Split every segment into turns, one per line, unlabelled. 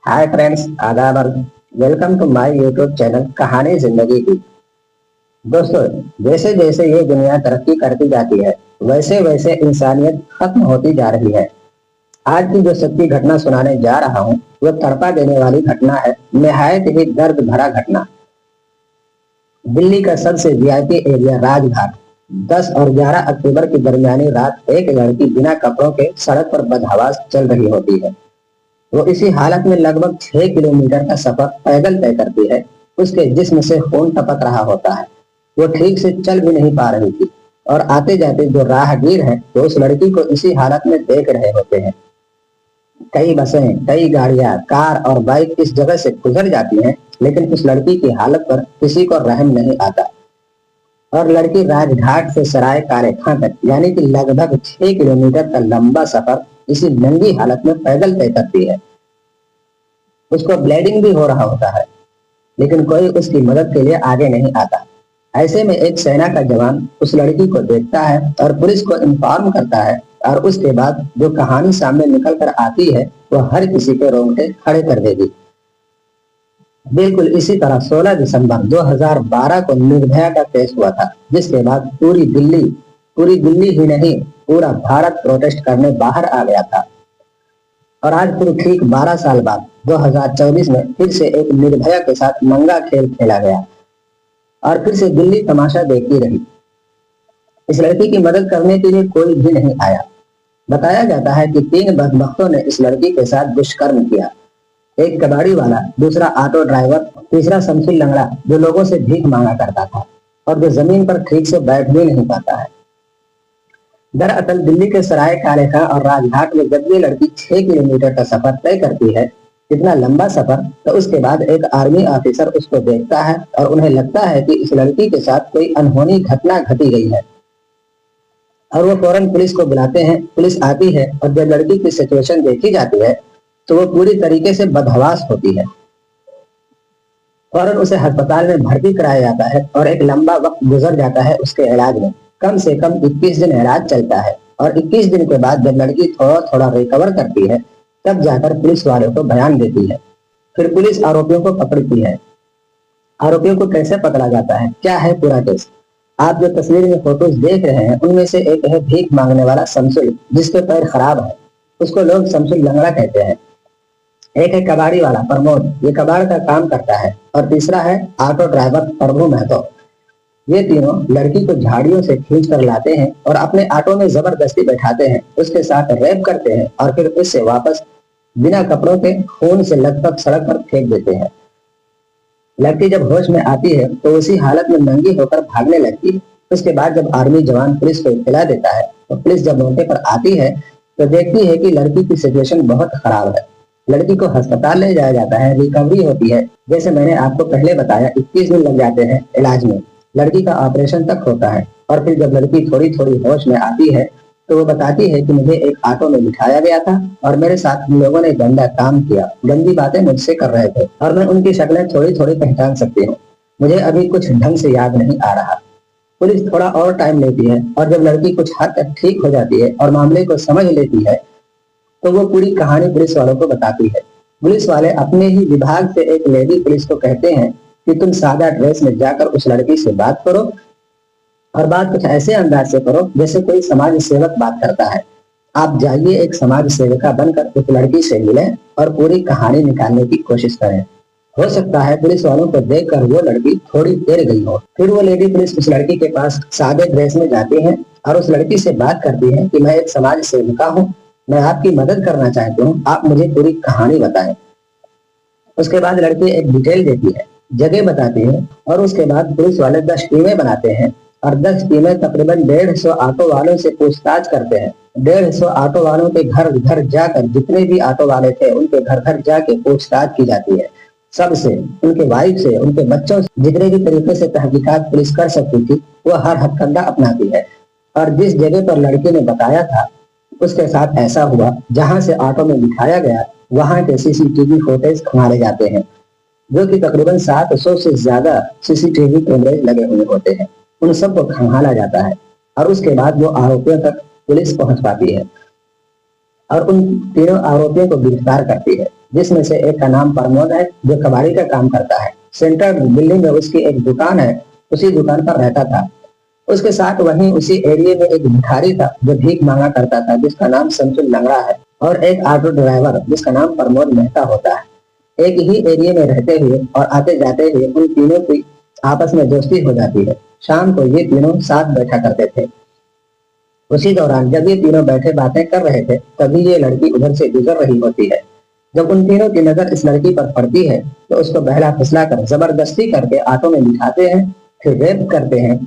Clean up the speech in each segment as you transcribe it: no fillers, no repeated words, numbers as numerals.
हाय friends, आदाब और welcome to my YouTube channel कहानी जिंदगी की। दोस्तों, जैसे जैसे ये दुनिया तरक्की करती जाती है वैसे वैसे इंसानियत खत्म होती जा रही है। आज की जो सच्ची घटना सुनाने जा रहा हूँ वो तड़पा देने वाली घटना है, निहायत ही दर्द भरा घटना। दिल्ली का सबसे वीआईपी एरिया राजघाट। 10 और 11 अक्टूबर की दरमियानी रात एक लड़की बिना कपड़ों के सड़क पर बदहवास चल रही होती है। वो इसी हालत में लगभग 6 किलोमीटर का सफर पैदल तय करती है। उसके जिस्म से खून टपक रहा होता है। वो ठीक से चल भी नहीं पा रही थी और आते जाते जो राहगीर हैं वो उस लड़की को इसी हालत में देख रहे होते हैं। कई बसें, कई गाड़ियां, कार और बाइक इस जगह से गुजर जाती हैं, लेकिन उस लड़की की हालत पर किसी को रहम नहीं आता। और लड़की राजघाट से सराय काले खां तक यानी कि लगभग 6 किलोमीटर का लंबा सफर इसी नंगी हालत में पैदल तय करती है। उसको ब्लीडिंग भी हो रहा होता है, लेकिन कोई उसकी मदद के लिए आगे नहीं आता। ऐसे में एक सेना का जवान उस लड़की को देखता है और पुलिस को इन्फॉर्म करता है, और उसके बाद जो कहानी सामने निकल कर आती है वह हर किसी के रोंगटे खड़े कर देगी। बिल्कुल इसी तरह 16 दिसंबर 2012 को निर्भया का केस हुआ था, जिसके बाद पूरी दिल्ली ही नहीं पूरा भारत प्रोटेस्ट करने बाहर आ गया था। और आज पूरे ठीक 12 साल बाद 2024 में फिर से एक निर्भया के साथ नंगा खेल खेला गया और फिर से दिल्ली तमाशा देखती रही। इस लड़की की मदद करने के लिए कोई भी नहीं आया। बताया जाता है कि 3 बदबख्तों ने इस लड़की के साथ दुष्कर्म किया। एक कबाड़ी वाला, दूसरा ऑटो ड्राइवर, तीसरा शमशी लंगड़ा जो लोगों से भीख मांगा करता था और जो जमीन पर ठीक से बैठ भी नहीं पाता है। दरअसल दिल्ली के सराय काले खां और राजघाट में जब ये लड़की 6 किलोमीटर का सफर तय करती है, इतना लंबा सफर, तो उसके बाद एक आर्मी ऑफिसर उसको देखता है और उन्हें लगता है कि इस लड़की के साथ कोई अनहोनी घटना घटी गई है और वो फौरन पुलिस को बुलाते हैं। पुलिस आती है और जब लड़की की सिचुएशन देखी जाती है तो वो पूरी तरीके से बदहवास होती है। फौरन उसे अस्पताल में भर्ती कराया जाता है और एक लंबा वक्त गुजर जाता है उसके इलाज में। कम से कम 21 दिन इलाज चलता है और 21 दिन के बाद जब लड़की थोड़ा थोड़ा रिकवर करती है तब जाकर पुलिस वालों को बयान देती है। फिर पुलिस आरोपियों को पकड़ती है। आरोपियों को कैसे पकड़ा जाता है, क्या है पूरा केस, आप जो तस्वीर में फोटोज देख रहे हैं उनमें से एक है भीख मांगने वाला शमशुल, जिसके पैर खराब है, उसको लोग शमशुल लंगड़ा कहते हैं। एक है कबाड़ी वाला प्रमोद, ये कबाड़ का काम करता है। और तीसरा है ऑटो ड्राइवर प्रभु महतो। ये तीनों लड़की को झाड़ियों से खींच कर लाते हैं और अपने ऑटो में जबरदस्ती बैठाते हैं, उसके साथ रेप करते हैं और फिर उससे वापस बिना कपड़ों के खून से लथपथ सड़क पर फेंक देते हैं। लड़की जब होश में आती है तो उसी हालत में नंगी होकर भागने लगती है। उसके बाद जब आर्मी जवान पुलिस को इत्तला देता है तो पुलिस जब मौके पर आती है तो देखती है कि लड़की की सिचुएशन बहुत खराब है। लड़की को अस्पताल ले जाया जाता है, रिकवरी होती है। जैसे मैंने आपको पहले बताया 21 दिन लग जाते हैं इलाज में। लड़की का ऑपरेशन तक होता है और फिर जब लड़की थोड़ी थोड़ी होश में आती है तो वो बताती है कि मुझे एक ऑटो में बिठाया गया था और मेरे साथ उन लोगों ने गंदा काम किया, गंदी बातें मुझसे कर रहे थे और मैं उनकी शक्लें थोड़ी थोड़ी पहचान सकती हूँ। मुझे अभी कुछ ढंग से याद नहीं आ रहा। पुलिस थोड़ा और टाइम लेती है और जब लड़की कुछ हद तक ठीक हो जाती है और मामले को समझ लेती है तो वो पूरी कहानी पुलिस वालों को बताती है। पुलिस वाले अपने ही विभाग से एक लेडी पुलिस को कहते हैं कि तुम सादा ड्रेस में जाकर उस लड़की से बात करो और बात कुछ ऐसे अंदाज से करो जैसे कोई समाज सेवक बात करता है। आप जाइए, एक समाज सेविका बनकर उस लड़की से मिलें और पूरी कहानी निकालने की कोशिश करें। हो सकता है पुलिस वालों को देखकर वो लड़की थोड़ी देर गई हो। फिर वो लेडी पुलिस उस लड़की के पास सादे ड्रेस में जाती है और उस लड़की से बात करती है कि मैं एक समाज सेविका हूँ, मैं आपकी मदद करना चाहती हूँ, आप मुझे पूरी कहानी बताएं। उसके बाद लड़की एक डिटेल देती है, जगह बताती है और उसके बाद पुलिस वाले 10 टीमें बनाते हैं और 10 टीमें तकरीबन 150 ऑटो वालों से पूछताछ करते हैं। 150 ऑटो वालों के घर घर जाकर, जितने भी ऑटो वाले थे उनके घर घर जाके पूछताछ की जाती है। सबसे, उनके वाइफ से, उनके बच्चों से, जितने भी तरीके से तहकीकात पुलिस कर सकती थी वो हर हथकंडा अपनाती है। और जिस जगह पर लड़की ने बताया था उसके साथ ऐसा हुआ, जहां से ऑटो में बिठाया गया वहां के सीसीटीवी फुटेज खंगाले जाते हैं, जो कि तकरीबन 700 से ज्यादा सीसीटीवी कैमरे लगे हुए होते हैं। उन सबको खंगाला जाता है और उसके बाद वो आरोपियों तक पुलिस पहुंच पाती है और उन तीनों आरोपियों को गिरफ्तार करती है। जिसमें से एक का नाम प्रमोद है जो कबाड़ी का काम करता है। सेंट्रल दिल्ली में उसकी एक दुकान है, उसी दुकान पर रहता था। उसके साथ वहीं उसी एरिया में एक भिखारी था जो भीख मांगा करता था, जिसका नाम शमसुल लंगड़ा है, और एक ऑटो ड्राइवर जिसका नाम प्रमोद मेहता होता है। एक ही एरिया में रहते हुए और आते जाते हुए उन तीनों की आपस में दोस्ती हो जाती है। शाम को ये तीनों साथ बैठा करते थे। उसी दौरान जब ये तीनों बैठे बातें कर रहे थे, तभी ये लड़की उधर से गुजर रही होती है। जब उन तीनों की नजर इस लड़की पर पड़ती है तो उसको बहला फुसला कर जबरदस्ती करके ऑटो में बिठाते हैं, फिर रेप करते हैं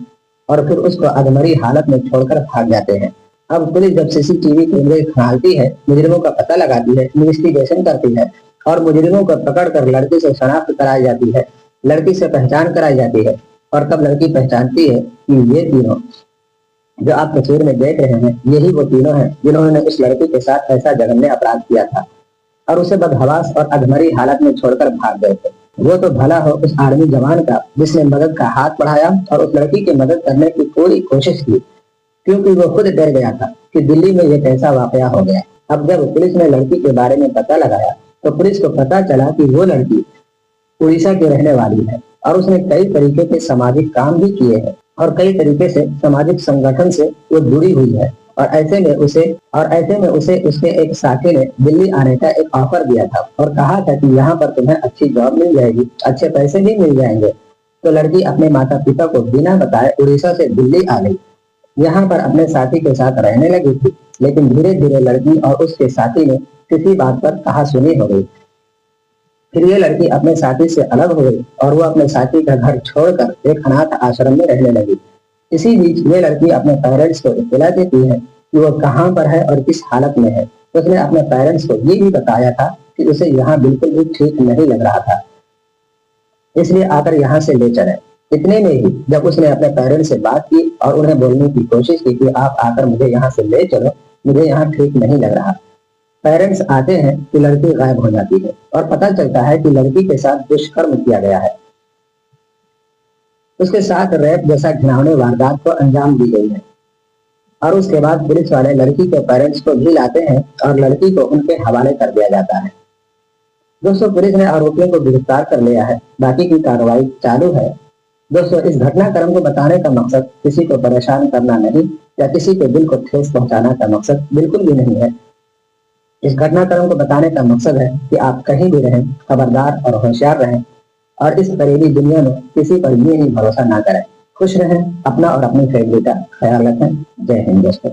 और फिर उसको अधमरी हालत में छोड़कर भाग जाते हैं। अब पुलिस जब सीसीटीवी कैमरे खंगालती है, मुजरिमों का पता लगाती है, इन्वेस्टिगेशन करती है और मुजरिमों को पकड़कर लड़की से शनाख्त कराई जाती है, लड़की से पहचान कराई जाती है। और तब लड़की पहचानती है कि ये तीनों जो आप तस्वीर में देख रहे हैं, यही वो तीनों हैं जिन्होंने उस लड़की के साथ ऐसा जघन्य अपराध किया था और उसे बदहवास और अधमरी हालत में छोड़कर भाग गए थे। वो तो भला हो उस आर्मी जवान का जिसने मदद का हाथ बढ़ाया और उस लड़की की मदद करने की पूरी कोशिश की, क्योंकि वो खुद डर गया था कि दिल्ली में ये कैसा वाकया हो गया। अब जब पुलिस ने लड़की के बारे में पता लगाया तो पुलिस को पता चला कि वो लड़की उड़ीसा की रहने वाली है और उसने कई तरीके के सामाजिक काम भी किए हैं और कई तरीके से सामाजिक संगठन से वो जुड़ी हुई है। और ऐसे में उसे उसके एक साथी ने दिल्ली आने का एक ऑफर दिया था और कहा था कि यहाँ पर तुम्हें अच्छी जॉब मिल जाएगी, अच्छे पैसे भी मिल जाएंगे। तो लड़की अपने माता पिता को बिना बताए उड़ीसा से दिल्ली आ गई। यहाँ पर अपने साथी के साथ रहने लगी थी, लेकिन धीरे धीरे लड़की और उसके साथी ने किसी बात पर कहासुनी हो गई। फिर ये लड़की अपने साथी से अलग हो गई और वो अपने साथी का घर छोड़कर एक अनाथ आश्रम में रहने लगी। इसी बीच ये लड़की अपने पेरेंट्स को इत्तला देती है कि वो कहाँ पर है और किस हालत में है। उसने अपने पेरेंट्स को ये भी बताया था कि उसे यहाँ बिल्कुल भी ठीक नहीं लग रहा था, इसलिए आकर यहाँ से ले चले। इतने में ही जब उसने अपने पेरेंट्स से बात की और उन्हें बोलने की कोशिश की कि आप आकर मुझे यहाँ से ले चलो, मुझे यहाँ ठीक नहीं लग रहा। पेरेंट्स आते हैं कि लड़की गायब हो जाती है और पता चलता है कि लड़की के साथ दुष्कर्म किया गया है, उसके साथ रेप जैसा घिनौने वारदात को अंजाम दी गई है। और उसके बाद पुलिस वाले लड़की के पेरेंट्स को भी लाते हैं और लड़की को उनके हवाले कर दिया जाता है। दोस्तों, पुलिस ने आरोपियों को गिरफ्तार कर लिया है, बाकी की कार्रवाई चालू है। दोस्तों, इस घटनाक्रम को बताने का मकसद किसी को परेशान करना नहीं या किसी के दिल को ठेस पहुंचाना का मकसद बिल्कुल भी नहीं है। इस घटनाक्रम को बताने का मकसद है कि आप कहीं भी रहें, खबरदार और होशियार रहें और इस करीबी दुनिया में किसी पर ये नहीं भरोसा ना करें। खुश रहें, अपना और अपनी फैमिली का ख्याल रखें। जय हिंद दोस्तों।